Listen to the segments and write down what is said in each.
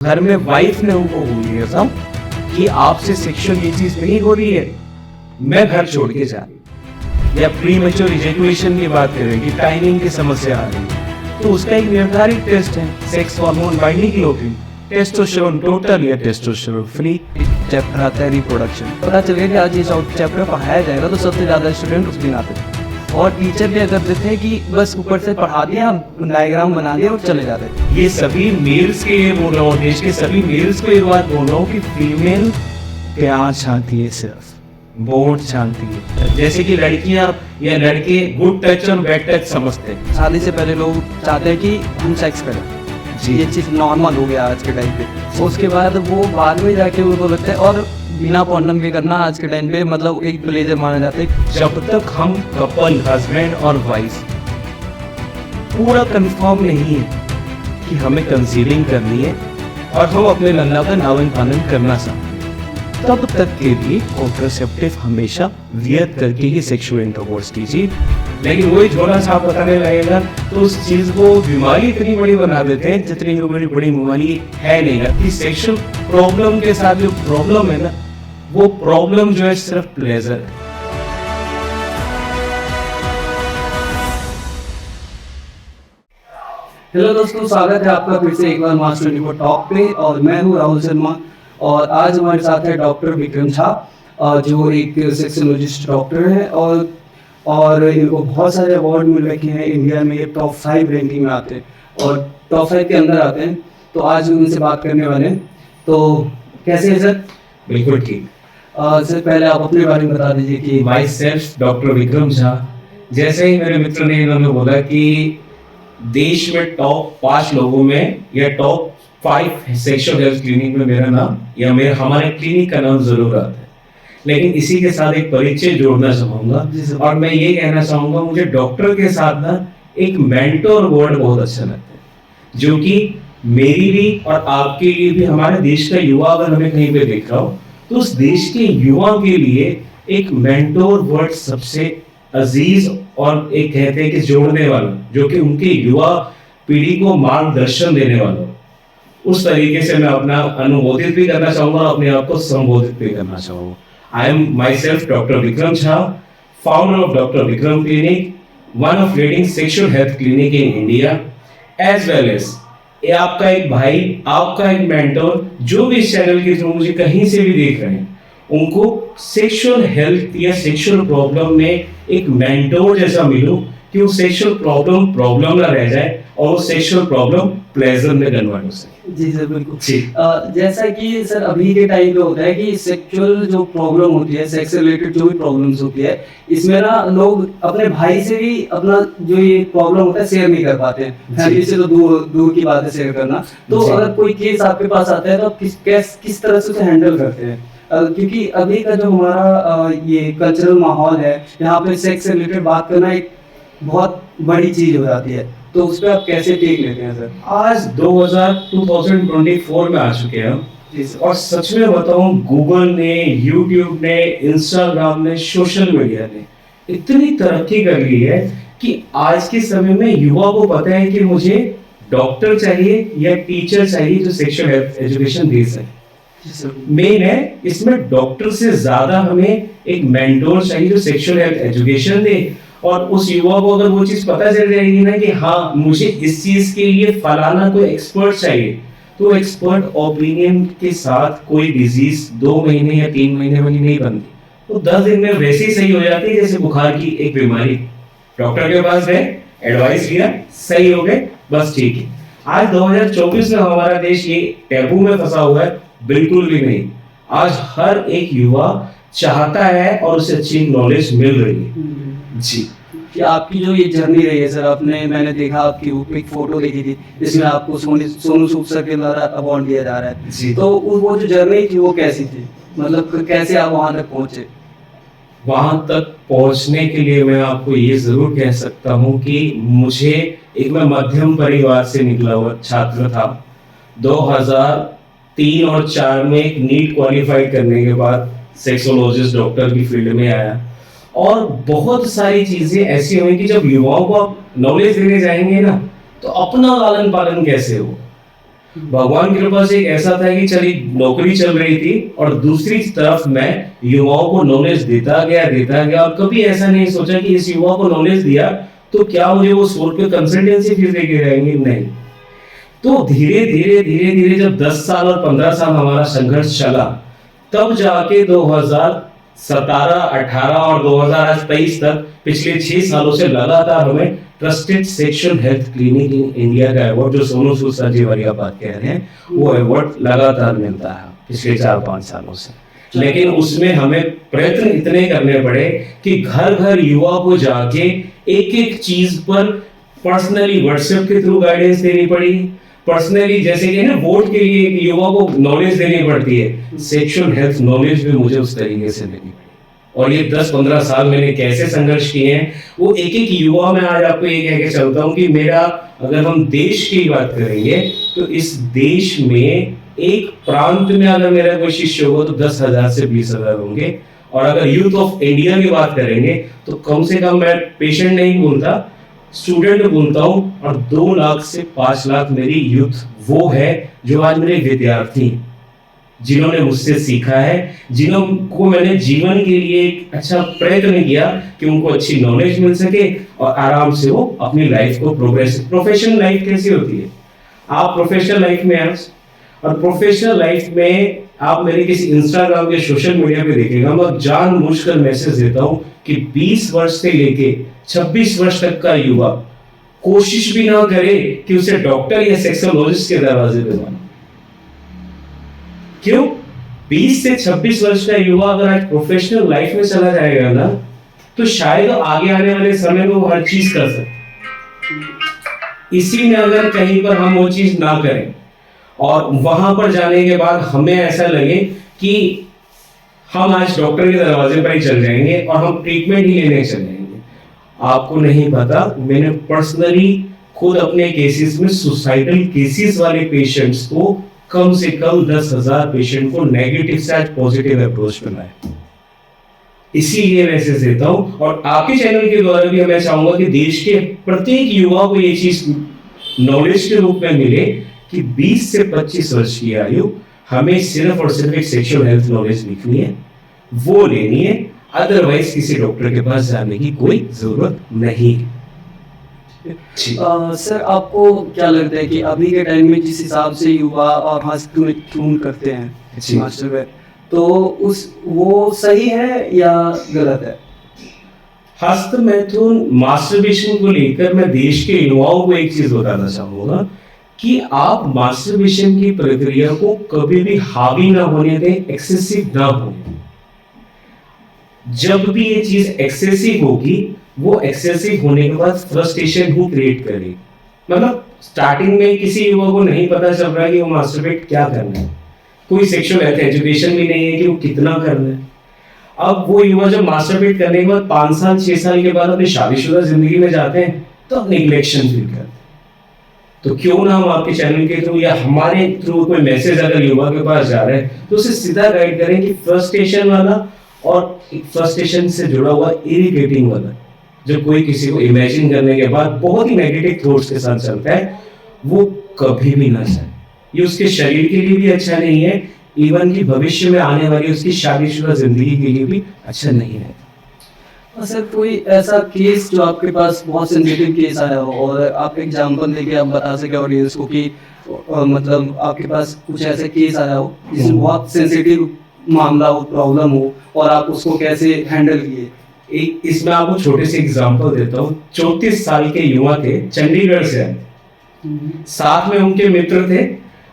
घर में वाइफ ने उनको बोल दिया था कि आपसे सेक्सुअल ये चीज नहीं हो रही है, मैं घर छोड़ के जा रही। या प्री मैच्योर इजैकुलेशन की बात करें कि टाइमिंग की समस्या आ रही है, तो उसका एक निर्धारित टेस्ट है, sex hormone binding globin, testosterone total या टेस्टोस्टेरोन फ्री। चैप्टर आता है रिप्रोडक्शन, पता चलेगा कि आज ये चैप्टर पढ़ाया जाएगा तो सबसे ज्यादा स्टूडेंट उस दिन आते हैं। और टीचर क्या कर देते हैं कि बस ऊपर से पढ़ा दिया, डायग्राम बना दिया और चले जाते हैं। ये सभी मेल्स के लिए बोल रहा हूँ, देश के सभी मेल्स को ये बात बोल रहा हूँ कि फीमेल प्यार चाहती है, सिर्फ बोर्ड चाहती है। जैसे कि लड़कियां या लड़के गुड टच और बैड टच समझते हैं। शादी से पहले लोग चाहते हैं कि हम सेक्स करें जी, ये चीज़ नॉर्मल हो गया आज के टाइम पे। उसके बाद वो बाद में जाके उनको लगता है, और बिना कॉन्डम के करना आज के टाइम पे मतलब एक प्लेजर माना जाता है। जब तक हम कपल हस्बैंड और वाइफ पूरा कंफर्म नहीं है कि हमें कंसीलिंग करनी है और हम अपने लल्ला का नावन पालन करना चाहते हैं, तब तक के लिए कॉन्ट्रासेप्टिव हमेशा वियत करके ही सेक्सुअल इंटरकोर्स कीजिए। लेकिन वही झोला छाप बताने लगेगा तो उस चीज को बीमारी इतनी बड़ी बना देते हैं जितनी बड़ी बीमारी है नहीं। कि सेक्सुअल प्रॉब्लम के साथ जो प्रॉब्लम है ना, वो प्रॉब्लम जो है सिर्फ प्लेजर है। हेलो दोस्तों, स्वागत है आपका फिर से एक बार मास 24 टॉक पे। और मैं हूँ राहुल शर्मा और आज हमारे साथ है डॉक्टर विक्रम झा, जो एक सेक्सोलॉजिस्ट डॉक्टर है और इनको बहुत सारे अवार्ड मिल रखे हैं। इंडिया में ये टॉप 5 रैंकिंग में आते हैं और टॉप 5 के अंदर आते हैं। तो आज उनसे बात करने वाले हैं। तो कैसे हैं सर? बिल्कुल ठीक। सर पहले आप अपने बारे में बता दीजिए कि my self doctor Vikram Jha. जैसे ही मेरे मित्र ने इन्होंने बोला कि देश में टॉप 5 लोगों में या टॉप 5 सेक्सुअल हेल्थ क्लिनिक में मेरा नाम या हमारे क्लिनिक का नाम जरूर आता है। लेकिन इसी के साथ एक परिचय जोड़ना चाहूंगा और मैं ये कहना चाहूंगा, मुझे डॉक्टर के साथ ना एक मेंटोर वर्ड बहुत अच्छा लगता है, जो कि मेरी भी और आपके लिए भी, हमारे देश का युवा अगर हमें कहीं पे देख रहा हो तो उस देश के युवा के लिए एक मेंटोर वर्ड सबसे अजीज और एक कहते हैं कि जोड़ने वाला, जो कि उनके युवा पीढ़ी को मार्गदर्शन देने वाला। उस तरीके से मैं अपना अनुमोदित भी करना चाहूंगा, अपने आप को संबोधित भी करना चाहूंगा। I am myself Dr. Vikram Jha, founder of Dr. Vikram Clinic, one of leading sexual health clinic in India, as well as ये आपका एक भाई, आपका एक मेंटोर, जो भी इस चैनल के थ्रू मुझे कहीं से भी देख रहे हैं, उनको सेक्सुअल हेल्थ या सेक्सुअल प्रॉब्लम में एक मेंटोर जैसा मिलूं कि वो सेक्सुअल प्रॉब्लम ना रह जाए और वो सेक्सुअल प्रॉब्लम प्लेजर में कन्वर्ट हो सके। जी सर, बिल्कुल। जैसा कि सर अभी के टाइम पे होता है कि सेक्सुअल जो प्रॉब्लम होती है, सेक्स रिलेटेड जो भी प्रॉब्लम्स होती है, इसमें ना लोग अपने भाई से भी अपना जो ये प्रॉब्लम होता है शेयर नहीं कर पाते हैं। फैमिली से तो दूर की बात है शेयर करना। तो अगर कोई केस आपके पास आता है तो आप किस तरह से उसे हैंडल करते हैं? क्योंकि अभी का जो हमारा ये कल्चरल माहौल है, यहाँ पे सेक्स से रिलेटेड बात करना एक बहुत बड़ी चीज हो जाती है, तो उस पर आप कैसे टेक लेते हैं सर? आज 2024 में आ चुके हैं और सच में बताऊं, गूगल ने, यूट्यूब ने, इंस्टाग्राम ने, सोशल मीडिया ने इतनी तरक्की कर ली है कि आज के समय में युवा को पता है कि मुझे डॉक्टर चाहिए या टीचर चाहिए जो सेक्सुअल हेल्थ एजुकेशन दे सके। मेन है इसमें डॉक्टर से ज्यादा हमें एक मेंटोर चाहिए जो सेक्सुअल हेल्थ एजुकेशन दे। और उस युवा को अगर वो चीज पता चल जाएगी ना कि हाँ मुझे इस चीज के लिए फलाना कोई एक्सपर्ट चाहिए, तो एक्सपर्ट ओपिनियन के साथ कोई डिजीज 2 महीने या 3 महीने में नहीं बनती, तो 10 दिन में वैसे ही सही हो जाती है जैसे बुखार की एक बीमारी। डॉक्टर के पास गए, एडवाइस लिया, सही हो गए, बस ठीक है। आज 2024 में हमारा देश ये टैबू में फंसा हुआ है? बिल्कुल भी नहीं। आज हर एक युवा चाहता है और उसे अच्छी नॉलेज मिल रही है जी। कि आपकी जो ये जर्नी रही है सर, मैंने देखा आपकी एक फोटो देखी थी जिसमें आपको सोनू सूद सर के द्वारा अवार्ड दिया जा रहा है जी। तो वो जो जर्नी थी वो कैसी थी, मतलब कैसे आप वहां तक पहुंचे? वहां तक पहुंचने के लिए मैं आपको ये जरूर कह सकता हूँ कि मुझे मैं मध्यम परिवार से निकला हुआ छात्र था। 2003 और 4 में एक नीट क्वालिफाई करने के बाद सेक्सोलॉजिस्ट डॉक्टर की फील्ड में आया और बहुत सारी चीजें ऐसी हुई कि जब युवाओं को आप नॉलेज देने जाएंगे ना, तो अपना लालन पालन कैसे हो, भगवान की कृपा से एक ऐसा था कि चली नौकरी चल रही थी और दूसरी तरफ मैं युवाओं को नॉलेज देता गया और कभी ऐसा नहीं सोचा कि इस युवा को नॉलेज दिया तो क्या मुझे वो 100 रुपये कंसल्टेंसी फीस देके रहेंगे, नहीं। तो धीरे धीरे जब 10 साल और 15 साल हमारा संघर्ष चला, तब जाके 2017, 18 और 2023 तक पिछले 6 सालों से लगातार हमें trusted sexual health clinic in India का अवार्ड, जो सोनू सूद सर जी वाली बात कह रहे हैं, वो अवार्ड लगातार मिलता है पिछले 4-5 सालों से। लेकिन उसमें हमें प्रयत्न इतने करने पड़े कि घर घर युवा को जाके एक एक चीज पर पर्सनली व्हाट्सएप के थ्रू गाइडेंस देनी पड़ी, पर्सनली जैसे कि ना वोट के लिए युवा को नॉलेज देनी पड़ती है, सेक्सुअल हेल्थ नॉलेज भी मुझे उस तरीके से देनी पड़ी। और ये 10-15 साल मैंने कैसे संघर्ष किए हैं वो एक एक युवा में आज आपको ये कह के चलता हूँ कि मेरा, अगर हम देश की बात करेंगे तो इस देश में एक प्रांत में अगर मेरा कोई शिष्य होगा तो 10,000 से 20,000 होंगे। और अगर यूथ ऑफ इंडिया की बात करेंगे तो कम से कम, मैं पेशेंट नहीं बोलता, स्टूडेंट बोलता हूँ, और 2 लाख से 5 लाख मेरी यूथ वो है जो आज मेरे विद्यार्थी, जिन्होंने मुझसे सीखा है, जिनको मैंने जीवन के लिए एक अच्छा प्रयत्न किया कि उनको अच्छी नॉलेज मिल सके और आराम से वो अपनी लाइफ को प्रोफेशनल लाइफ कैसी होती है, आप प्रोफेशनल लाइफ में आज, और प्रोफेशनल लाइफ में आप मेरे किसी इंस्टाग्राम के सोशल मीडिया पे देखेगा, मैं जानबूझकर मैसेज देता हूं कि 20 वर्ष से लेके 26 वर्ष तक का युवा कोशिश भी ना करे कि उसे डॉक्टर या सेक्सोलॉजिस्ट के दरवाजे पे जाना। क्यों? 20 से 26 वर्ष का युवा अगर आज प्रोफेशनल लाइफ में चला जाएगा ना, तो शायद आगे आने वाले समय में वो हर चीज कर सकते। इसी में अगर कहीं पर हम वो चीज ना करें और वहां पर जाने के बाद हमें ऐसा लगे कि हम आज डॉक्टर के दरवाजे पर ही चल जाएंगे और हम ट्रीटमेंट ही लेने चल जाएंगे, आपको नहीं पता, मैंने पर्सनली खुद अपने केसेस में सुसाइडल केसेस वाले पेशेंट्स को कम से कम 10,000 पेशेंट को नेगेटिव से आज पॉजिटिव अप्रोच बनाया। इसीलिए मैसेज देता हूं और आपके चैनल के द्वारा भी मैं चाहूंगा कि देश के प्रत्येक युवा को ये चीज नॉलेज के रूप में मिले कि 20 से 25 वर्ष की आयु हमें सिर्फ और सिर्फ एक सेक्सुअल हेल्थ नॉलेज लिखनी है, वो लेनी है, अदरवाइज किसी डॉक्टर के पास जाने की कोई जरूरत नहीं। सर, आपको क्या लगता है कि अभी के टाइम में जिस हिसाब से युवा और हस्तमैथुन करते हैं मास्टर में, तो वो सही है या गलत है? हस्तमैथुन मास्टरबेशन को लेकर मैं देश के युवाओं को एक चीज बताना चाहूंगा कि आप मास्टरबेशन की प्रक्रिया को कभी भी हावी ना होने दें, एक्सेसिव ना हो। जब भी ये चीज एक्सेसिव होगी, वो एक्सेसिव होने के बाद फ्रस्ट्रेशन ही क्रिएट करेगी। मतलब स्टार्टिंग में किसी युवा को नहीं पता चल रहा है कि वो मास्टरबेट क्या करना है, कोई सेक्सुअल हेल्थ एजुकेशन भी नहीं है कि वो कितना करना है। अब वो युवा जब मास्टरबेट करने के बाद 5 साल 6 साल के बाद अपनी शादीशुदा जिंदगी में जाते हैं तो अपने इलेक्शन फील करते हैं। तो क्यों ना हम आपके चैनल के थ्रू या हमारे थ्रू कोई मैसेज अगर युवा के पास जा रहे हैं तो उसे सीधा गाइड करें कि फ्रस्ट्रेशन वाला और फ्रस्ट्रेशन से जुड़ा हुआ इरिटेटिंग वाला, जो कोई किसी को इमेजिन करने के बाद बहुत ही नेगेटिव थॉट्स के साथ चलता है, वो कभी भी ना जाए। ये उसके शरीर के लिए भी अच्छा नहीं है, इवन कि भविष्य में आने वाली उसकी शादीशुदा जिंदगी के लिए भी अच्छा नहीं है। सर, कोई ऐसा केस जो आपके पास बहुत सेंसिटिव केस आया हो और आप एग्जांपल देके आप बता सके ऑडियंस को कि मतलब आपके पास कुछ ऐसा केस आया हो जिसमें बहुत सेंसिटिव मामला हो, प्रॉब्लम हो, और आप उसको कैसे हैंडल किए? इसमें आपको छोटे से एग्जांपल देता हूँ। 34 साल के युवा थे, चंडीगढ़ से आए, साथ में उनके मित्र थे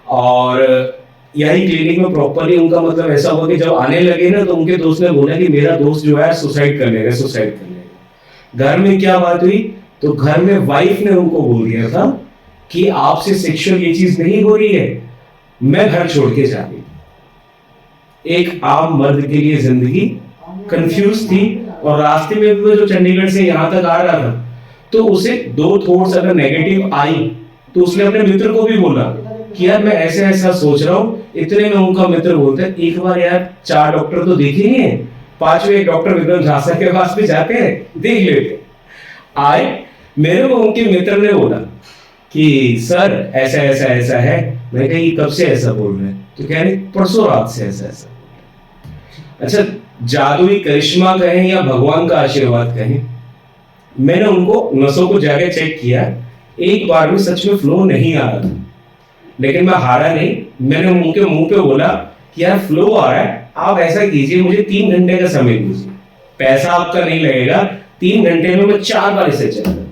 और यही क्लिनिक में प्रॉपरली उनका मतलब ऐसा हुआ कि जब आने लगे ना तो उनके दोस्त ने बोला कि मेरा दोस्त जो है सुसाइड कर लेगा। घर में क्या बात हुई, तो घर में वाइफ ने उनको बोल दिया था कि आपसे सेक्सुअल ये चीज नहीं हो रही है, मैं घर छोड़ के जा रही। एक आम मर्द के लिए जिंदगी कंफ्यूज थी और रास्ते में भी जो चंडीगढ़ से यहाँ तक आ रहा था तो उसे 2 थॉट्स अगर नेगेटिव आई तो उसने अपने मित्र को भी बोला कि यार मैं ऐसे ऐसा सोच रहा हूँ। इतने में उनका मित्र बोलता है एक बार यार 4 डॉक्टर तो देखे नहीं है, 5वें एक डॉक्टर विक्रम झा सर के पास भी जाते हैं, देख लेते। आए, मेरे को उनके मित्र ने बोला कि सर ऐसा ऐसा ऐसा है। मैंने कहा ये कब से ऐसा बोल रहे हैं? तो कह रहे परसों रात से ऐसा ऐसा। अच्छा, जादुई करिश्मा कहें या भगवान का आशीर्वाद कहें, मैंने उनको नसों को जाके चेक किया, एक बार में सच में फ्लो नहीं आ रहा था, लेकिन मैं हारा नहीं। मैंने उनके मुंह पे बोला कि यार फ्लो आ रहा है, आप ऐसा कीजिए, मुझे 3 घंटे का समय दीजिए, पैसा आपका नहीं लगेगा, 3 घंटे में मैं 4 बार इसे चेक करूं।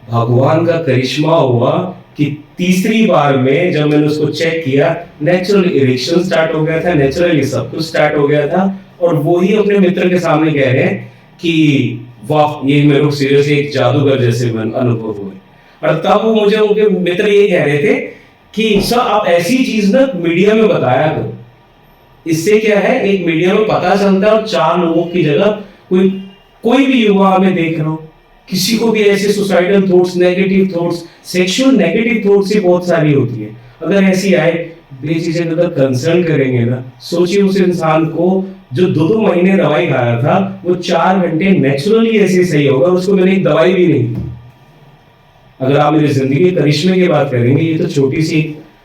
भगवान का करिश्मा हुआ कि तीसरी बार में जब मैंने उसको चेक किया, नेचुरल इरेक्शन स्टार्ट हो गया था, नेचुरली सब कुछ स्टार्ट हो गया था। और वो ही अपने मित्र के सामने कह रहे हैं कि वाह, ये मेरे को सीरियसली एक जादूगर जैसे अनुभव हुए। और तब वो मुझे उनके मित्र ये कह रहे थे कि सर आप ऐसी चीज ना मीडिया में बताया करो, इससे क्या है, एक मीडिया में पता चलता है और 4 लोगों की जगह कोई भी युवा में देख रहा हो, किसी को भी ऐसे suicidal thoughts, negative thoughts, sexual negative thoughts ही बहुत सारी होती है। अगर ऐसी आए, बेझिझक अगर कंसर्न करेंगे ना, सोचिए उस इंसान को जो 2-2 महीने दवाई खा रहा था, वो 4 घंटे नेचुरली ऐसे सही होगा। उसको मैंने एक दवाई भी नहीं दी। अगर आप मेरी जिंदगी के करिश्मे की बात करेंगे, ये तो छोटी सी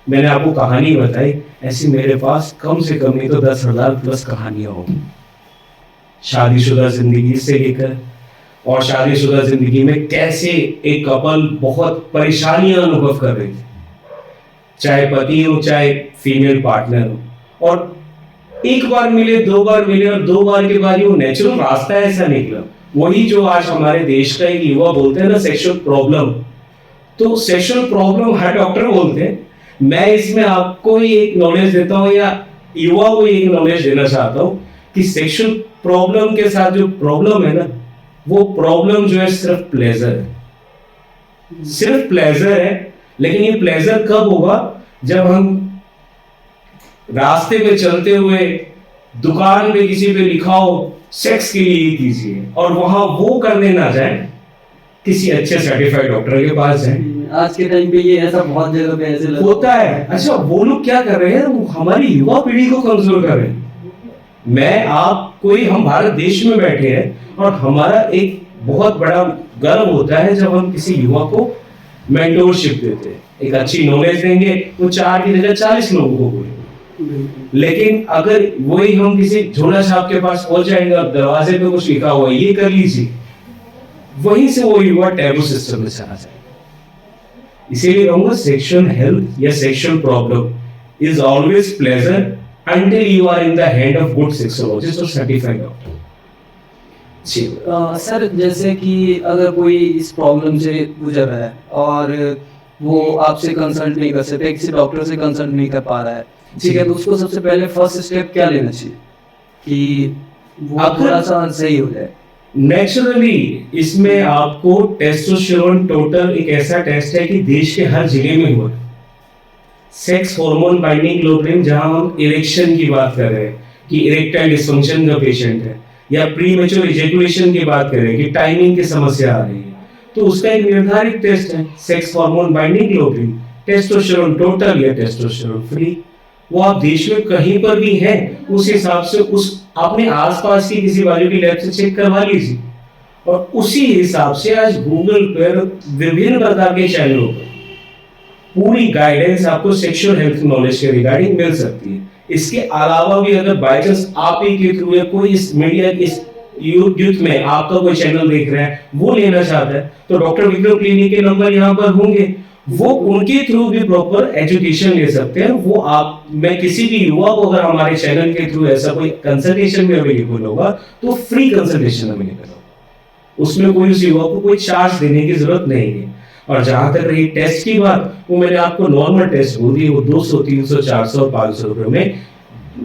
मैंने आपको कहानी बताई, ऐसी मेरे पास कम से कम नहीं तो 10,000 प्लस कहानियां होंगी, शादीशुदा जिंदगी से लेकर। और शादीशुदा जिंदगी में कैसे एक कपल बहुत परेशानियां अनुभव कर रही थी, चाहे पति हो चाहे फीमेल पार्टनर हो। और एक बार मिले, 2 बार मिले, और 2 बार के बाद वो नेचुरल रास्ता ऐसा निकला, वही जो आज हमारे देश का एक युवा बोलते हैं ना, सेक्सुअल प्रॉब्लम। तो सेक्सुअल प्रॉब्लम हर डॉक्टर बोलते हैं, मैं इसमें आपको ही एक नॉलेज देता हूँ या युवा को एक नॉलेज देना चाहता हूँ कि सेक्सुअल प्रॉब्लम के साथ जो प्रॉब्लम है ना, वो प्रॉब्लम जो है सिर्फ प्लेजर है, सिर्फ प्लेजर है। लेकिन ये प्लेजर कब होगा? जब हम रास्ते में चलते हुए दुकान पे किसी पे लिखा हो सेक्स के लिए कीजिए, और वहां वो करने ना जाए, किसी अच्छे सर्टिफाइड डॉक्टर के पास जाए। आज के टाइम पे ये ऐसा बहुत जगह पे ऐसे होता है। अच्छा, वो लोग क्या कर रहे हैं? वो हमारी युवा पीढ़ी को कमजोर कर रहे हैं। मैं आप कोई, हम भारत देश में बैठे हैं और हमारा एक बहुत बड़ा गर्व होता है जब हम किसी युवा को मेंटोरशिप देते हैं, एक अच्छी नॉलेज देंगे, वो 4 की जगह 40 लोगों को बोलेंगे। लेकिन अगर वही हम किसी झोला छाप के पास पहुंच जाएंगे और दरवाजे पे कुछ लिखा हुआ ये कर लीजिए, वहीं से वो युवा टैबू सिस्टम में चला जाए। इसीलिए कहूंगा सेक्सुअल हेल्थ या sexual problem is always pleasure until you are in the hand of good sexologist or certified doctor. Sir जैसे कि अगर कोई इस प्रॉब्लम से गुजर रहा है और वो आपसे कंसल्ट नहीं कर सकते, किसी डॉक्टर से कंसल्ट नहीं कर पा रहा है, ठीक है, तो उसको सबसे पहले फर्स्ट स्टेप क्या लेना चाहिए कि वो थोड़ा सा सही हो जाए? नेचुरली इसमें आपको टेस्टोस्टेरोन टोटल एक ऐसा टेस्ट है कि देश के हर जिले में हुआ है। सेक्स हार्मोन बाइंडिंग ग्लोबुलिन, जहां हम इरेक्शन की बात कर रहे हैं कि इरेक्टाइल डिसफंक्शन का पेशेंट है, या प्रीमेच्योर इजैकुलेशन की बात कर रहे हैं कि टाइमिंग की समस्या आ रही है, तो उसका एक निर्धारित टेस्ट है sex hormone binding globulin, testosterone total या टेस्टोस्टेरोन फ्री। वो आप देश में कहीं पर भी हैं, उस हिसाब से उस अपने आसपास की किसी बाजू की लैब से चेक करवा लीजिए, और उसी हिसाब से आज गूगल पर विभिन्न प्रकार के चैनलों पर पूरी गाइडेंस आपको सेक्सुअल हेल्थ नॉलेज के रिगार्डिंग मिल सकती है। इसके अलावा भी अगर बाय चांस आप ही के थ्रू या कोई इस मीडिया इस यूथ में आपका कोई चैनल देख रहा है, वो लेना चाहता है, तो डॉक्टर विक्रम क्लिनिक के नंबर यहाँ पर होंगे, वो उनके थ्रू भी प्रॉपर एजुकेशन ले सकते हैं। वो आप, मैं किसी भी युवा को अगर हमारे चैनल के थ्रू ऐसा कोई कंसल्टेशन में अवेलेबल होगा तो फ्री कंसल्टेशन अवेलेबल होगा, उसमें कोई उस युवा को कोई चार्ज देने की जरूरत नहीं है। और जहां तक रही टेस्ट की बात, वो मैंने आपको नॉर्मल टेस्ट बोल दी, वो 200, 300, 400 और 500 रुपए में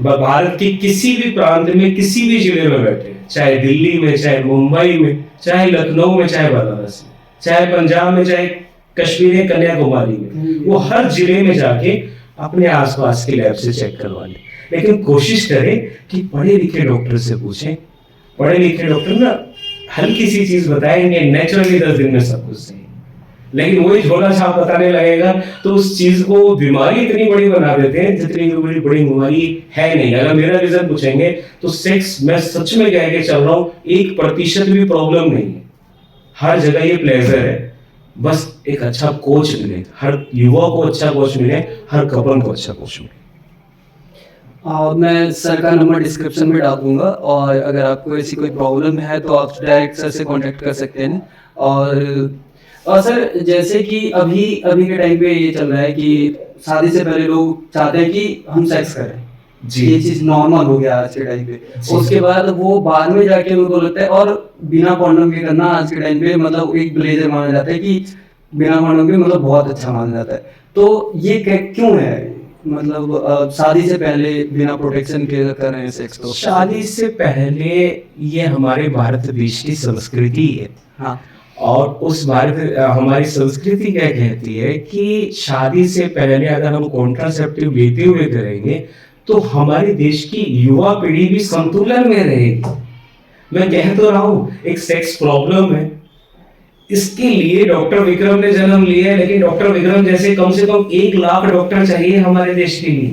भारत के किसी भी प्रांत में किसी भी जिले में बैठे, चाहे दिल्ली में, चाहे मुंबई में, चाहे लखनऊ में, चाहे बनारस में, चाहे पंजाब में, चाहे कश्मीर या कन्याकुमारी में, वो हर जिले में जाके अपने आसपास के लैब से चेक करवा ले। लेकिन कोशिश करें कि पढ़े लिखे डॉक्टर से पूछें। पढ़े लिखे डॉक्टर ना हल्की सी चीज बताएंगे, नेचुरली 10 दिन में सब कुछ सही। लेकिन वही झोला छाप बताने लगेगा तो उस चीज को बीमारी इतनी बड़ी बना देते हैं जितनी बड़ी बीमारी है नहीं। अगर मेरा रीजन पूछेंगे तो सेक्स, मैं सच में कह के चल रहा हूँ, 1% भी प्रॉब्लम नहीं है, हर जगह ये प्लेजर है। बस एक अच्छा कोच मिले, हर युवा को अच्छा कोच मिले, हर कपल को अच्छा कोच मिले। मैं सर का नंबर डिस्क्रिप्शन में डाल दूंगा, और अगर आपको ऐसी कोई प्रॉब्लम है तो आप डायरेक्ट सर से कांटेक्ट कर सकते हैं। और सर जैसे कि अभी अभी के टाइम पे ये चल रहा है कि शादी से पहले लोग चाहते हैं कि हम सेक्स करें जी। ये चीज नॉर्मल हो गया आज के टाइम पे। जी। उसके बाद वो बाद में जाके उनको लगता है, और बिना कॉन्डम के करना आज के टाइम पे मतलब एक ब्लेजर माना जाता है कि बिना कॉन्डम के मतलब बहुत अच्छा माना जाता है। तो ये क्यों है, मतलब शादी से पहले बिना प्रोटेक्शन के कर रहे हैं सेक्स? तो शादी से पहले ये हमारे भारत देश की संस्कृति है। हाँ, और उस भारत हमारी संस्कृति क्या कहती है कि शादी से पहले अगर हम कॉन्ट्रासेप्टिव लेते हुए करेंगे तो हमारे देश की युवा पीढ़ी भी संतुलन में रहेगी। मैं कह तो रहा हूं, एक सेक्स प्रॉब्लम है, इसके लिए डॉक्टर विक्रम ने जन्म लिया है, लेकिन डॉक्टर विक्रम जैसे कम से कम 1 लाख डॉक्टर चाहिए हमारे देश के लिए,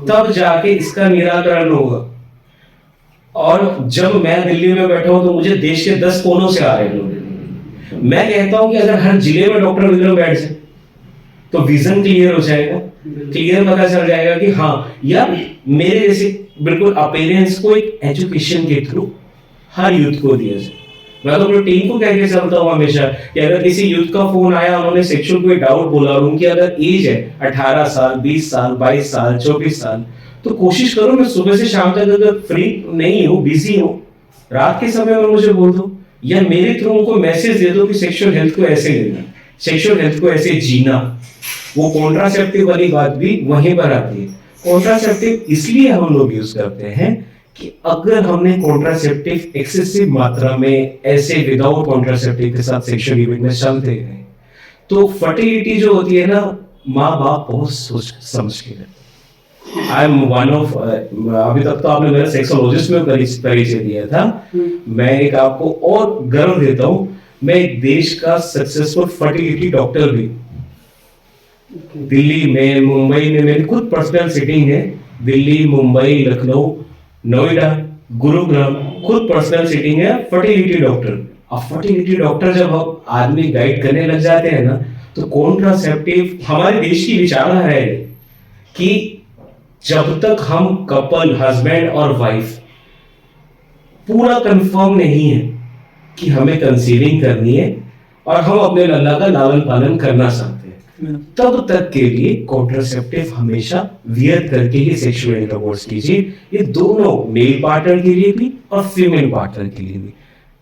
तब जाके इसका निराकरण होगा। और जब मैं दिल्ली में बैठा हूं तो मुझे देश के 10 कोनों से आ रहे हैं लोग। मैं कहता हूं कि अगर हर जिले में डॉक्टर विक्रम बैठ जाए तो विजन क्लियर हो जाएगा, क्लियर पता चल जाएगा कि हाँ यार मेरे जैसे बिल्कुल अपीयरेंस को एक एजुकेशन के थ्रू हर यूथ को दिया जाए। मैं तो अपनी टीम को कह के चलता हूँ हमेशा कि अगर किसी यूथ का फोन आया, उन्होंने सेक्सुअल कोई डाउट बोला और उनकी अगर एज है 18 साल, 20 साल, 22 साल, 24 साल, तो कोशिश करो मैं सुबह से शाम तक अगर फ्री नहीं हूँ, बिजी हूँ, रात के समय में मुझे बोल दो या मेरे थ्रू उनको मैसेज दे दो कि सेक्सुअल हेल्थ को ऐसे लेना, सेक्सुअल हेल्थ को ऐसे जीना। वो कॉन्ट्रासेप्टिव वाली बात भी वहीं पर आती है। कॉन्ट्रासेप्टिव इसलिए हम लोग यूज करते हैं कि अगर हमने कॉन्ट्रासेप्टिव एक्सेसिव मात्रा में ऐसे विदाउट कॉन्ट्रासेप्टिव के साथ सेक्सुअल इवेंट में चलते हैं तो फर्टिलिटी जो होती है ना, माँ बाप बहुत सोच समझ के करते। आई एम वन ऑफ, अभी तक तो आपने मेरा सेक्सोलॉजिस्ट में परिचय दिया था, मैं एक आपको और गर्व देता हूं, मैं एक देश का सक्सेसफुल फर्टिलिटी डॉक्टर भी। दिल्ली में, मुंबई में मेरी खुद पर्सनल सिटिंग है, दिल्ली, मुंबई, लखनऊ, नोएडा, गुरुग्राम, खुद पर्सनल सिटिंग है फर्टिलिटी डॉक्टर। अब फर्टिलिटी डॉक्टर जब हम आदमी गाइड करने लग जाते हैं ना, तो कॉन्ट्रासेप्टिव हमारे देश की विचारधारा है कि जब तक हम कपल, हस्बैंड और वाइफ पूरा कंफर्म नहीं है कि हमें कंसीविंग करनी है और हम अपने लल्ला का लालन पालन करना चाहते हैं, तब तक के लिए कॉन्ट्रासेप्टिव हमेशा वियर करके ही सेक्सुअल इंटरकोर्स कीजिए। ये दोनों मेल पार्टनर के लिए भी और फीमेल पार्टनर के लिए भी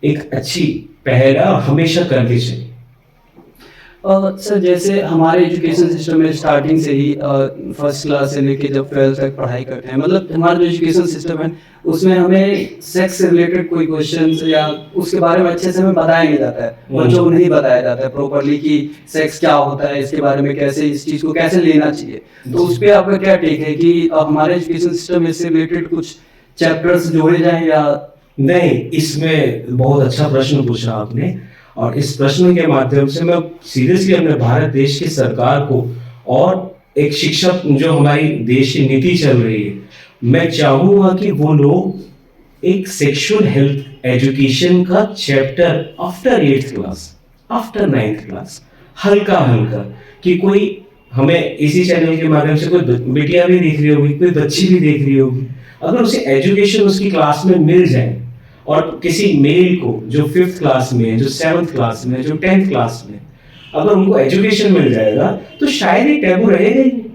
एक अच्छी पहला हमेशा करनी चाहिए। सर जैसे हमारे एजुकेशन सिस्टम में स्टार्टिंग से ही फर्स्ट क्लास से लेके जब 12th तक पढ़ाई करते हैं, मतलब हमारा जो एजुकेशन सिस्टम है उसमें हमें सेक्स से रिलेटेड कोई क्वेश्चंस या उसके बारे में अच्छे से हमें बताया नहीं जाता है, बच्चों को नहीं बताया जाता है प्रॉपरली कि सेक्स क्या होता है, इसके बारे में कैसे, इस चीज़ को कैसे लेना चाहिए। तो उस पर आपका क्या टेक है कि हमारे एजुकेशन सिस्टम में इससे रिलेटेड कुछ चैप्टर्स जोड़े जाएं या नहीं? इसमें बहुत अच्छा प्रश्न पूछा आपने, और इस प्रश्न के माध्यम से मैं सीरियसली अपने भारत देश की सरकार को और एक शिक्षा जो हमारी देश की नीति चल रही है, मैं चाहूंगा कि वो लोग एक सेक्सुअल हेल्थ एजुकेशन का chapter after 8th class, after 9th class, हल्का हल्का, कि कोई हमें इसी चैनल के माध्यम से कोई बेटियां भी देख रही होगी, कोई बच्ची भी देख रही होगी, अगर उसे एजुकेशन उसकी क्लास में मिल जाए, और किसी मेल को जो 5th क्लास में है, जो 7th क्लास में है, जो 10th क्लास में, अगर उनको एजुकेशन मिल जाएगा तो शायद ये टैबू रहेगा ही नहीं।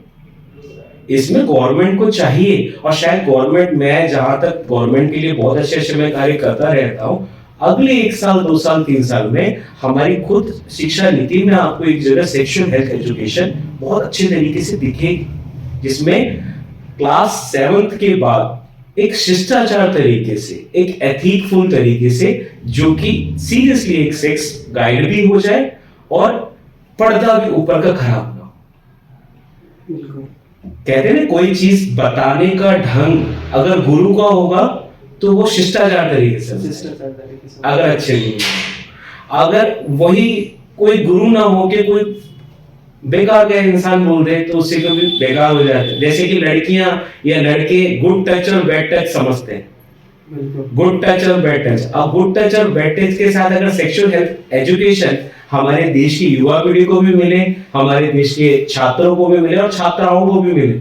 इसमें गवर्नमेंट को चाहिए, और शायद गवर्नमेंट, मैं जहां तक गवर्नमेंट के लिए बहुत अच्छे अच्छे मैं कार्य करता रहता हूँ, अगले 1 साल, 2 साल, 3 साल में हमारी खुद शिक्षा नीति में आपको एक जगह सेक्सुअल हेल्थ एजुकेशन बहुत अच्छे तरीके से दिखेगी, जिसमें क्लास 7th के बाद एक शिष्टाचार तरीके से, एक एथिकफुल तरीके से, जो कि सीरियसली एक सेक्स गाइड भी हो जाए और पर्दा भी ऊपर का खराब ना हो। कहते हैं ना, कोई चीज बताने का ढंग अगर गुरु का होगा तो वो शिष्टाचार तरीके से, अगर अच्छे नहीं है, अगर वही कोई गुरु ना हो के कोई बेकार का इंसान बोल दे तो उससे कभी बेकार हो जाता है। जैसे कि लड़कियां या लड़के गुड टच और बैड टच समझते हैं, गुड टच और बैड टच। अब गुड टच और बैड टच के साथ अगर सेक्सुअल हेल्थ एजुकेशन हमारे देश की युवा पीढ़ी को भी मिले, हमारे देश के छात्रों को भी मिले और छात्राओं को भी मिले।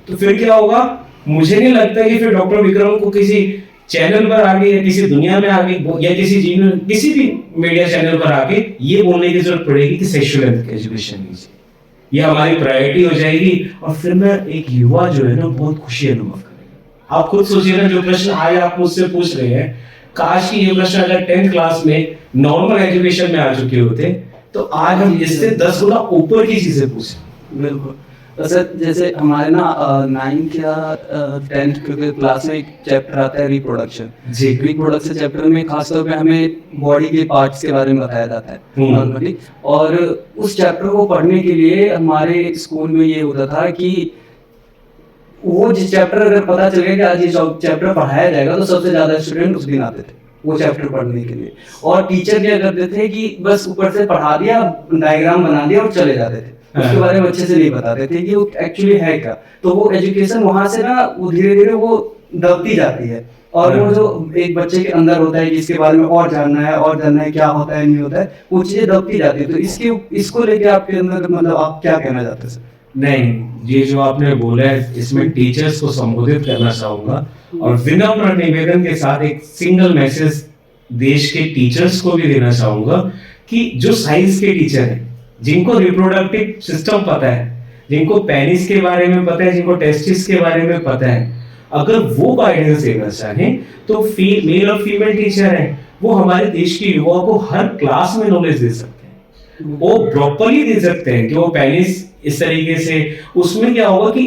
तो फिर क्या होगा? मुझे नहीं लगता कि फिर डॉक्टर विक्रम को किसी चैनल पर आके या किसी दुनिया में आके या किसी भी मीडिया चैनल पर आके ये बोलने की जरूरत पड़ेगी कि सेक्सुअल एजुकेशन लीजिए, ये हमारी प्रायोरिटी हो जाएगी। और फिर मैं एक युवा जो है ना बहुत खुशी अनुभव करेगा। आप खुद सोचिए ना, जो प्रश्न आज आप मुझसे पूछ रहे हैं, काश कि ये प्रश्न अगर 10th क्लास में नॉर्मल एजुकेशन में आ चुके होते तो आज हम इससे 10 गुना ऊपर की चीजें पूछें। बिल्कुल। तो सर जैसे हमारे ना 9th या 10th क्लास में एक चैप्टर आता है रिप्रोडक्शन। जी। रिप्रोडक्शन चैप्टर में खासतौर पे हमें बॉडी के पार्ट्स के बारे में बताया जाता है नॉर्मली, और उस चैप्टर को पढ़ने के लिए हमारे स्कूल में ये होता था कि वो जिस चैप्टर अगर पता चले कि आज ये चैप्टर पढ़ाया जाएगा तो सबसे ज्यादा स्टूडेंट उस दिन आते थे वो चैप्टर पढ़ने के लिए। और टीचर क्या करते थे कि बस ऊपर से पढ़ा दिया, डायग्राम बना दिया और चले जाते थे, उसके बारे में अच्छे से नहीं बताते थे कि वो एक्चुअली है क्या। तो वो एजुकेशन वहां से ना वो धीरे धीरे वो दबती जाती है, और वो जो एक बच्चे के अंदर होता है कि इसके बारे में और जानना है क्या होता है नहीं होता है, वो चीजें दबती जाती है। तो इसको लेके आपके अंदर मतलब आप क्या कहना चाहते हैं सर? नहीं, ये जो आपने बोला है इसमें टीचर्स को संबोधित करना चाहूंगा और विनम्र निवेदन के साथ एक सिंगल मैसेज देश के टीचर्स को भी देना चाहूंगा कि जो साइंस के टीचर हैं, जिनको रिप्रोडक्टिव सिस्टम पता है, जिनको पेनिस के बारे में पता है, जिनको टेस्टिस के बारे में पता है, अगर वो गाइडेंस देना चाहें तो मेल और फीमेल टीचर हैं, वो हमारे देश के युवाओं को हर क्लास में नॉलेज दे सकते हैं। वो प्रॉपरली दे सकते हैं कि वो पेनिस इस तरीके से, उसमें क्या होगा कि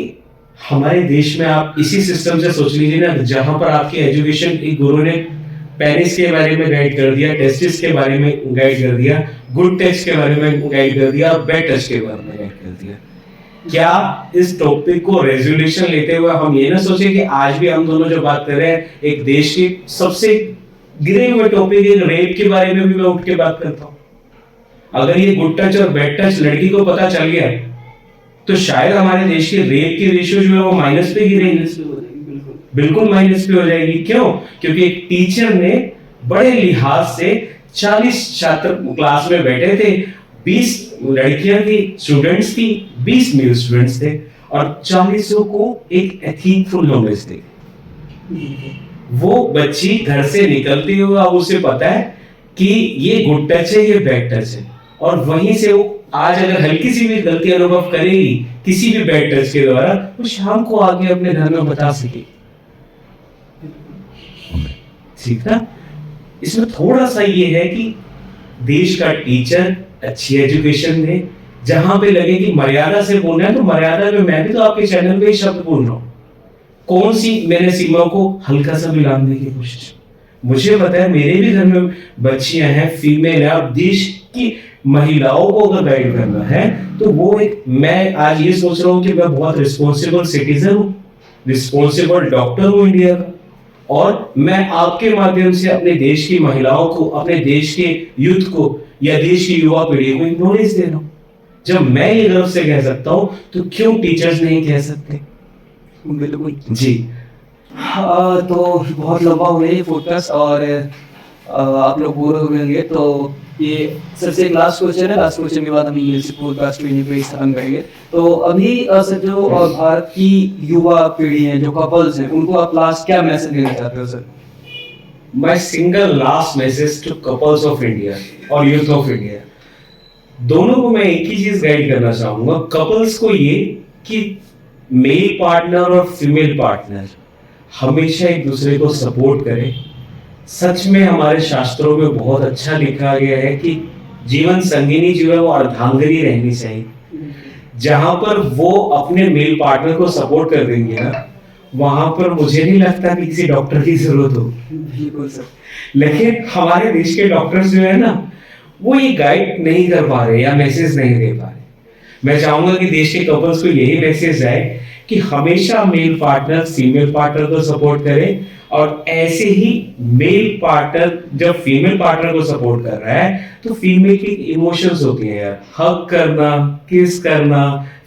हमारे देश में आप इसी सिस्टम से सोच लीजिए ना, जहां पर आपकी एजुकेशन एक गुरु ने पेनिस के बारे में गाइड कर दिया, टेस्टिस के बारे में गाइड कर दिया, गुड टेस्ट के बारे में गाइड कर दिया और बैड टेस्ट के बारे में गाइड कर दिया। क्या इस टॉपिक को रेजोल्यूशन लेते हुए हम ये ना सोचे कि आज भी हम दोनों जो बात कर रहे हैं, एक देश की सबसे गिरे हुए टॉपिक एक रेप के बारे में भी मैं उठ के बात करता हूँ। अगर ये गुड टच और बैड टच लड़की को पता चल गया तो शायद हमारे देश की रेप की रेशियो जो है वो माइनस पे गिरेगी, बिल्कुल माइनस पे हो जाएगी। क्यों? क्योंकि एक टीचर ने बड़े लिहाज से 40 छात्र क्लास में बैठे थे, 20 लड़कियां थी, स्टूडेंट्स थी, 20 मेल स्टूडेंट्स थे और 40 को एक एथिकफुल नॉलेज दी। वो बच्ची घर से निकलती हुई अब उसे पता है कि ये गुड टच है, ये बैड टच है, और वहीं से वो आज अगर हल्की सी भी गलती अनुभव करेगी किसी भी बैड टच के द्वारा, तो शाम को आगे अपने घर में बता सकेगी। ठीक ना? इसमें थोड़ा सा ये है कि देश का टीचर अच्छी एजुकेशन दे, जहां पे लगे कि मर्यादा से बोलना है तो मर्यादा में, मैं भी तो आपके चैनल पे शब्द बोल रहा हूं, कौन सी मैंने सीमा को हल्का सा भी लांघने की कोशिश। मुझे पता है मेरे भी घर में बच्चियां हैं, फीमेल है, अब देश की महिलाओं को अगर गाइड करना है तो वो एक, मैं आज ये सोच रहा हूँ कि मैं बहुत रिस्पॉन्सिबल सिटीजन हूँ, रिस्पॉन्सिबल डॉक्टर हूँ इंडिया का, और मैं आपके माध्यम से अपने देश की महिलाओं को, अपने देश के यूथ को या देश की युवा पीढ़ी को नॉलेज दे रहा हूँ। जब मैं ये गर्व से कह सकता हूँ तो क्यों टीचर्स नहीं कह सकते? बिल्कुल जी। तो बहुत लंबा हो गया ये पॉडकास्ट और आप लोग बोर हो गए, तो ये सबसे लास्ट क्वेश्चन है। लास्ट क्वेश्चन के बाद हम इंग्लिश पॉडकास्ट को यहीं पे खत्म करेंगे। तो अभी सर जो भारत की युवा पीढ़ी है, जो कपल्स हैं, उनको आप लास्ट क्या मैसेज देना चाहते हो sir? My single last message to couples of India और youth of India, दोनों को मैं एक ही चीज गाइड करना चाहूंगा। कपल्स को ये कि मेल पार्टनर और फीमेल पार्टनर हमेशा एक दूसरे को सपोर्ट करें। सच में हमारे शास्त्रों में बहुत अच्छा लिखा गया है कि जीवन संगिनी जो है वो अर्धांगिनी रहनी चाहिए। जहां पर वो अपने मेल पार्टनर को सपोर्ट कर देंगे ना, वहां पर मुझे नहीं लगता कि किसी डॉक्टर की जरूरत हो। बिल्कुल सर। लेकिन हमारे देश के डॉक्टर्स जो है ना, वो ये गाइड नहीं कर पा रहे या मैसेज नहीं दे पा रहे। मैं चाहूंगा कि देश के कपल्स को यही मैसेज है कि हमेशा मेल पार्टनर फीमेल पार्टनर को सपोर्ट करें, और ऐसे ही मेल पार्टनर जब फीमेल पार्टनर को सपोर्ट कर रहा है तो फीमेल की इमोशंस होती हैं यार, हग करना, किस करना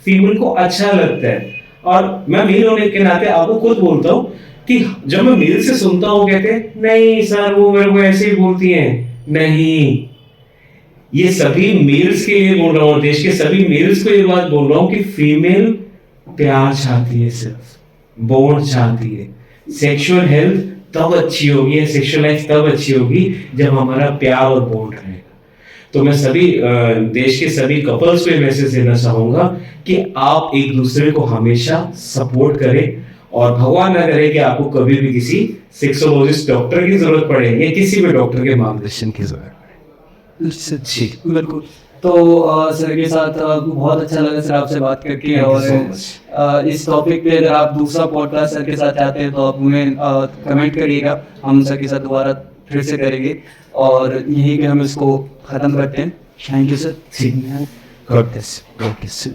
फीमेल को अच्छा लगता है। और मैं मेल होने के नाते आपको खुद बोलता हूँ कि जब मैं मेल से सुनता हूँ कहते हैं नहीं सर वो मेरे को ऐसे ही बोलती हैं, नहीं, ये सभी मेल्स के लिए बोल रहा हूँ, देश के सभी मेल्स को ये बात बोल रहा हूँ कि फीमेल प्यार चाहती है, सिर्फ बॉन्ड चाहती है। सेक्सुअल हेल्थ तब अच्छी होगी, सेक्सुअल लाइफ तब अच्छी होगी जब हमारा प्यार और बॉन्ड रहेगा। तो मैं सभी देश के सभी कपल्स को मैसेज देना चाहूंगा कि आप एक दूसरे को हमेशा सपोर्ट करें, और भगवान ना करे कि आपको कभी भी किसी सेक्सोलॉजिस्ट डॉक्टर की जरूरत पड़े या किसी भी डॉक्टर के मार्गदर्शन की जरूरत पड़े। जी बिल्कुल। तो सर के साथ बहुत अच्छा लगा सर आपसे बात करके। Thank you और so much. इस टॉपिक पे अगर आप दूसरा पॉडकास्ट सर के साथ चाहते हैं तो आप उन्हें कमेंट करिएगा, हम सर के साथ दोबारा फिर से करेंगे। और यहीं पे हम इसको ख़त्म करते हैं। Thank you sir. God bless. God bless you.